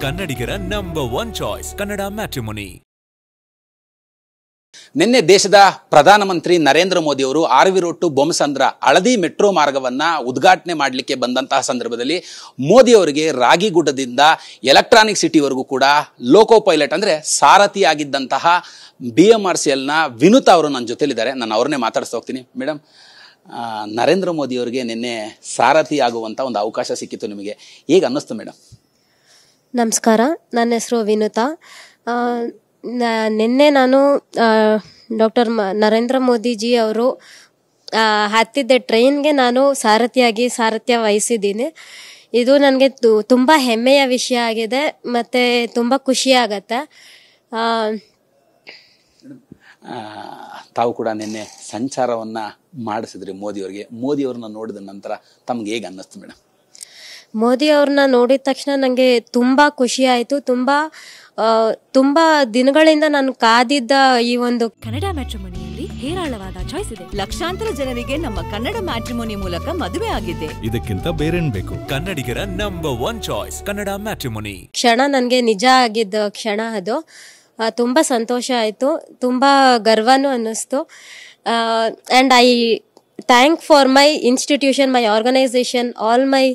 ಕನ್ನಡಿಗರ number 1 choice Kannada matrimony. ನಿನ್ನೆ ದೇಶದ ಪ್ರಧಾನಮಂತ್ರಿ ನರೇಂದ್ರ ಮೋದಿ ಅವರು ಆರ್ವಿ ರೋಡ್ ಟು ಬೊಮ್ಮಸಂದ್ರ ಹಳದಿ ಮೆಟ್ರೋ ಮಾರ್ಗವನ್ನ ಉದ್ಘಾಟನೆ ಮಾಡಲಿಕ್ಕೆ ಬಂದಂತಹ ಸಂದರ್ಭದಲ್ಲಿ ಮೋದಿ ಅವರಿಗೆ ರಾಗಿಗುಡ್ಡದಿಂದ ಎಲೆಕ್ಟ್ರಾನಿಕ್ ಸಿಟಿವರೆಗೂ ಕೂಡ ಲೋಕೋ ಪೈಲಟ್ ಅಂದ್ರೆ ಸಾರಥಿ ಆಗಿದ್ದಂತಹ BMRCL ನ ವಿನುತಾ ಅವರು ನನ್ನ ಜೊತೆಲಿದ್ದಾರೆ. ನಾನು ಅವ್ರನ್ನೇ ಮಾತಾಡ್ತಾ ಹೋಗ್ತೀನಿ. ಮೇಡಮ್, ನರೇಂದ್ರ ಮೋದಿ ಅವರಿಗೆ ನಿನ್ನೆ ಸಾರಥಿ ಆಗುವಂತ ಒಂದು ಅವಕಾಶ ಸಿಕ್ಕಿತ್ತು, ನಿಮಗೆ ಹೇಗೆ ಅನ್ನಿಸ್ತು ಮೇಡಮ್? ನಮಸ್ಕಾರ, ನನ್ನ ಹೆಸರು ವಿನುತಾ. ನಿನ್ನೆ ನಾನು ಡಾಕ್ಟರ್ ನರೇಂದ್ರ ಮೋದಿಜಿ ಅವರು ಹತ್ತಿದ್ದ ಟ್ರೈನ್ಗೆ ನಾನು ಸಾರಥ್ಯ ವಹಿಸಿದ್ದೀನಿ. ಇದು ನನಗೆ ತುಂಬ ಹೆಮ್ಮೆಯ ವಿಷಯ ಆಗಿದೆ ಮತ್ತು ತುಂಬ ಖುಷಿ ಆಗತ್ತೆ. ತಾವು ಕೂಡ ನಿನ್ನೆ ಸಂಚಾರವನ್ನ ಮಾಡಿಸಿದ್ರಿ ಮೋದಿಯವರಿಗೆ. ಮೋದಿಯವ್ರನ್ನ ನೋಡಿದ ನಂತರ ತಮ್ಗೆ ಹೇಗೆ ಅನ್ನಿಸ್ತು ಮೇಡಮ್? ಮೋದಿ ಅವ್ರನ್ನ ನೋಡಿದ ತಕ್ಷಣ ನನಗೆ ತುಂಬ ಖುಷಿ ಆಯಿತು. ತುಂಬ ದಿನಗಳಿಂದ ನಾನು ಕಾದಿದ್ದ ಈ ಒಂದು ಕನ್ನಡ ಮ್ಯಾಟ್ರಿಮೋನಿಯಲ್ಲಿ ಹೇರಳವಾದ ಚಾಯ್ಸ್ ಇದೆ. ಲಕ್ಷಾಂತರ ಜನರಿಗೆ ನಮ್ಮ ಕನ್ನಡ ಮ್ಯಾಟ್ರಿಮೋನಿ ಮೂಲಕ ಮದುವೆ ಆಗಿದೆ. ಇದಕ್ಕಿಂತ ಬೇರೇನ್ ಬೇಕು? ಕನ್ನಡಿಗರ ನಂಬರ್ 1 ಚಾಯ್ಸ್ ಕನ್ನಡ ಮ್ಯಾಟ್ರಿಮೋನಿ. ಕ್ಷಣ ನನಗೆ ನಿಜ ಆಗಿದ್ದ ಕ್ಷಣ ಅದು. ತುಂಬ ಸಂತೋಷ ಆಯಿತು, ತುಂಬ ಗರ್ವನೂ ಅನ್ನಿಸ್ತು. And I thank for my institution, my organisation, all my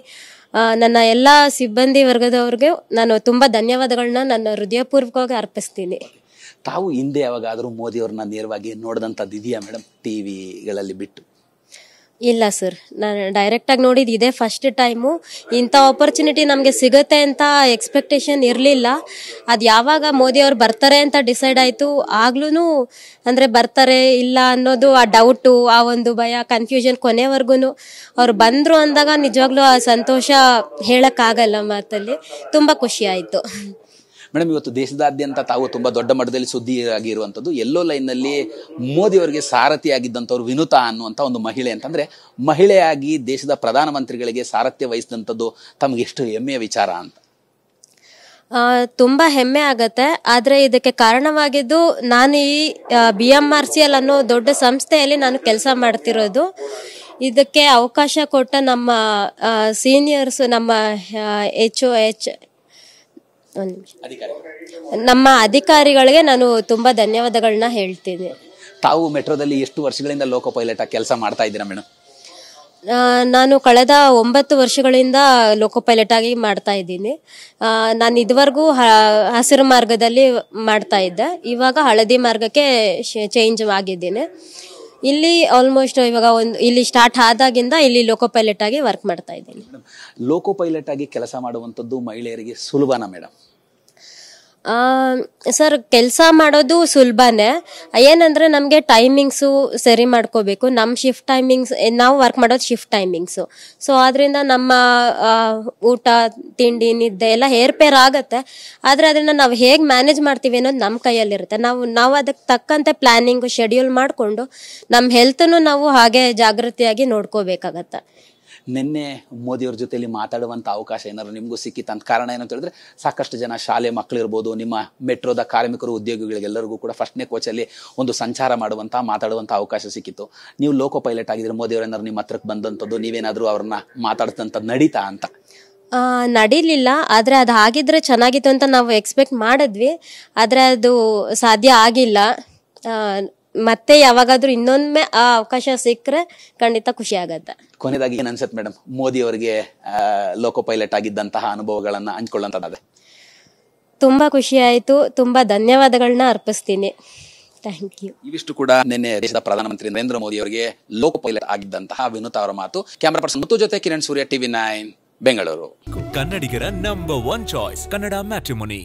ನನ್ನ ಎಲ್ಲ ಸಿಬ್ಬಂದಿ ವರ್ಗದವ್ರಿಗೆ ನಾನು ತುಂಬ ಧನ್ಯವಾದಗಳನ್ನ ನನ್ನ ಹೃದಯಪೂರ್ವಕವಾಗಿ ಅರ್ಪಿಸ್ತೀನಿ. ತಾವು ಹಿಂದೆ ಯಾವಾಗಾದರೂ ಮೋದಿಯವ್ರನ್ನ ನೇರವಾಗಿ ನೋಡಿದಂಥದ್ದು ಇದೆಯಾ ಮೇಡಮ್, ಟಿವಿಗಳಲ್ಲಿ ಬಿಟ್ಟು? ಇಲ್ಲ ಸರ್, ನಾನು ಡೈರೆಕ್ಟಾಗಿ ನೋಡಿದ್ದು ಇದೇ ಫಸ್ಟ್ ಟೈಮು. ಇಂಥ ಆಪರ್ಚುನಿಟಿ ನಮಗೆ ಸಿಗುತ್ತೆ ಅಂತ ಎಕ್ಸ್ಪೆಕ್ಟೇಷನ್ ಇರಲಿಲ್ಲ. ಅದು ಯಾವಾಗ ಮೋದಿ ಅವ್ರು ಬರ್ತಾರೆ ಅಂತ ಡಿಸೈಡ್ ಆಯಿತು, ಆಗ್ಲೂ ಅಂದರೆ ಬರ್ತಾರೆ ಇಲ್ಲ ಅನ್ನೋದು ಆ ಡೌಟು, ಆ ಒಂದು ಭಯ, ಕನ್ಫ್ಯೂಷನ್, ಕೊನೆವರೆಗೂ ಅವ್ರು ಬಂದರು ಅಂದಾಗ ನಿಜವಾಗ್ಲೂ ಆ ಸಂತೋಷ ಹೇಳೋಕ್ಕಾಗಲ್ಲ ಮಾತಲ್ಲಿ. ತುಂಬ ಖುಷಿ ಆಯಿತು ಮೇಡಮ್. ಇವತ್ತು ದೇಶದಾದ್ಯಂತ ತಾವು ತುಂಬ ದೊಡ್ಡ ಮಟ್ಟದಲ್ಲಿ ಸುದ್ದಿ ಆಗಿರುವಂಥದ್ದು ಎಲ್ಲೋ ಲೈನ್ನಲ್ಲಿ ಮೋದಿಯವರಿಗೆ ಸಾರಥಿ ಆಗಿದ್ದಂಥವ್ರು ವಿನುತಾ ಅನ್ನುವಂಥ ಒಂದು ಮಹಿಳೆ. ಅಂತಂದರೆ ಮಹಿಳೆಯಾಗಿ ದೇಶದ ಪ್ರಧಾನಮಂತ್ರಿಗಳಿಗೆ ಸಾರಥ್ಯ ವಹಿಸಿದಂಥದ್ದು ತಮಗೆ ಎಷ್ಟು ಹೆಮ್ಮೆಯ ವಿಚಾರ ಅಂತ? ತುಂಬ ಹೆಮ್ಮೆ ಆಗತ್ತೆ. ಆದರೆ ಇದಕ್ಕೆ ಕಾರಣವಾಗಿದ್ದು ನಾನು ಈ BMRCL ಅನ್ನೋ ದೊಡ್ಡ ಸಂಸ್ಥೆಯಲ್ಲಿ ನಾನು ಕೆಲಸ ಮಾಡ್ತಿರೋದು. ಇದಕ್ಕೆ ಅವಕಾಶ ಕೊಟ್ಟ ನಮ್ಮ ಸೀನಿಯರ್ಸು, ನಮ್ಮ ನಮ್ಮ ಅಧಿಕಾರಿಗಳಿಗೆ ನಾನು ತುಂಬ ಧನ್ಯವಾದಗಳನ್ನ ಹೇಳ್ತೀನಿ. ತಾವು ಮೆಟ್ರೋದಲ್ಲಿ ಎಷ್ಟು ವರ್ಷಗಳಿಂದ ಲೋಕೋ ಪೈಲಟ್ ಆಗಿ ಕೆಲಸ ಮಾಡ್ತಾ ಇದ್ದೀರಾ ಮೇಡಮ್? ನಾನು ಕಳೆದ 9 ವರ್ಷಗಳಿಂದ ಲೋಕೋ ಪೈಲಟ್ ಆಗಿ ಮಾಡ್ತಾ ಇದ್ದೀನಿ. ನಾನು ಇದುವರೆಗೂ ಹಸಿರು ಮಾರ್ಗದಲ್ಲಿ ಮಾಡ್ತಾ ಇದ್ದೆ, ಇವಾಗ ಹಳದಿ ಮಾರ್ಗಕ್ಕೆ ಚೇಂಜ್ ಆಗಿದ್ದೀನಿ. ಇಲ್ಲಿ ಆಲ್ಮೋಸ್ಟ್ ಇವಾಗ ಇಲ್ಲಿ ಸ್ಟಾರ್ಟ್ ಆದಾಗಿಂದ ಇಲ್ಲಿ ಲೋಕೋ ಪೈಲಟ್ ಆಗಿ ವರ್ಕ್ ಮಾಡ್ತಾ ಇದ್ದೀನಿ. ಲೋಕೋ ಪೈಲಟ್ ಆಗಿ ಕೆಲಸ ಮಾಡುವಂಥದ್ದು ಮಹಿಳೆಯರಿಗೆ ಸುಲಭನಾ ಮೇಡಮ್? ಸರ್, ಕೆಲಸ ಮಾಡೋದು ಸುಲಭನೇ. ಏನಂದರೆ ನಮಗೆ ಟೈಮಿಂಗ್ಸು ಸರಿ ಮಾಡ್ಕೋಬೇಕು. ನಮ್ಮ ಶಿಫ್ಟ್ ಟೈಮಿಂಗ್ಸ್, ನಾವು ವರ್ಕ್ ಮಾಡೋದು ಶಿಫ್ಟ್ ಟೈಮಿಂಗ್ಸು. ಸೊ ಅದರಿಂದ ನಮ್ಮ ಊಟ, ತಿಂಡಿ, ನಿದ್ದೆ ಎಲ್ಲ ಹೇರ್ಪೇರ್ ಆಗುತ್ತೆ. ಆದರೆ ಅದನ್ನು ನಾವು ಹೇಗೆ ಮ್ಯಾನೇಜ್ ಮಾಡ್ತೀವಿ ಅನ್ನೋದು ನಮ್ಮ ಕೈಯಲ್ಲಿರುತ್ತೆ. ನಾವು ಅದಕ್ಕೆ ತಕ್ಕಂತೆ ಪ್ಲ್ಯಾನಿಂಗು, ಶೆಡ್ಯೂಲ್ ಮಾಡಿಕೊಂಡು ನಮ್ಮ ಹೆಲ್ತನ್ನು ನಾವು ಹಾಗೆ ಜಾಗೃತಿಯಾಗಿ ನೋಡ್ಕೋಬೇಕಾಗತ್ತೆ. ನಿನ್ನೆ ಮೋದಿಯವ್ರ ಜೊತೆಯಲ್ಲಿ ಮಾತಾಡುವಂಥ ಅವಕಾಶ ಏನಾದ್ರು ನಿಮಗೂ ಸಿಕ್ಕಿತ್ತು ಅಂತ? ಕಾರಣ ಏನಂತ ಹೇಳಿದ್ರೆ, ಸಾಕಷ್ಟು ಜನ ಶಾಲೆ ಮಕ್ಕಳಿರ್ಬೋದು, ನಿಮ್ಮ ಮೆಟ್ರೋದ ಕಾರ್ಮಿಕರು, ಉದ್ಯೋಗಿಗಳಿಗೆಲ್ಲರಿಗೂ ಕೂಡ ಫಸ್ಟ್ನೇ ಕೋಚಲ್ಲಿ ಒಂದು ಸಂಚಾರ ಮಾತಾಡುವಂಥ ಅವಕಾಶ ಸಿಕ್ಕಿತ್ತು. ನೀವು ಲೋಕೋ ಪೈಲಟ್ ಆಗಿದ್ರೆ ಮೋದಿಯವ್ರು ಏನಾದ್ರು ನಿಮ್ಮ ಹತ್ರಕ್ಕೆ ಬಂದಂಥದ್ದು, ನೀವೇನಾದರೂ ಅವ್ರನ್ನ ಮಾತಾಡ್ತಂಥದ್ದು ನಡೀತಾ ಅಂತ? ನಡೀಲಿಲ್ಲ. ಆದರೆ ಅದು ಆಗಿದ್ರೆ ಚೆನ್ನಾಗಿತ್ತು ಅಂತ ನಾವು ಎಕ್ಸ್ಪೆಕ್ಟ್ ಮಾಡಿದ್ವಿ. ಆದರೆ ಅದು ಸಾಧ್ಯ ಆಗಿಲ್ಲ. ಮತ್ತೆ ಯಾವಾಗಾದ್ರೂ ಇನ್ನೊಮ್ಮೆ ಆ ಅವಕಾಶ ಸಿಕ್ಕರೆ ಖಂಡಿತ ಖುಷಿ ಆಗತ್ತೆ. ಕೊನೆಯದಾಗಿ ಏನ್ ಅನ್ಸುತ್ತೆ ಮೇಡಮ್, ಮೋದಿ ಅವರಿಗೆ ಲೋಕೋ ಪೈಲಟ್ ಆಗಿದ್ದಂತಹ ಅನುಭವಗಳನ್ನ ಹಂಚ್ಕೊಳ್ಳೋಂಥದ್ದಾದ್ರೆ? ತುಂಬಾ ಖುಷಿ ಆಯ್ತು, ತುಂಬಾ ಧನ್ಯವಾದಗಳನ್ನ ಅರ್ಪಿಸ್ತೀನಿ. Thank you. ಇವಿಷ್ಟು ಕೂಡ ನಿನ್ನೆ ದೇಶದ ಪ್ರಧಾನಮಂತ್ರಿ ನರೇಂದ್ರ ಮೋದಿ ಅವರಿಗೆ ಲೋಕೋ ಪೈಲಟ್ ಆಗಿದ್ದಂತಹ ವಿನುತಾ ಅವರ ಮಾತು. ಕ್ಯಾಮರಾ ಪರ್ಸನ್ ಮುತ್ತು ಜೊತೆ ಕಿರಣ್ ಸೂರ್ಯ, TV9 ಬೆಂಗಳೂರು. ಕನ್ನಡಿಗರ ನಂಬರ್ 1 ಚಾಯ್ಸ್ ಕನ್ನಡ ಮ್ಯಾಟ್ರಿಮೋನಿ.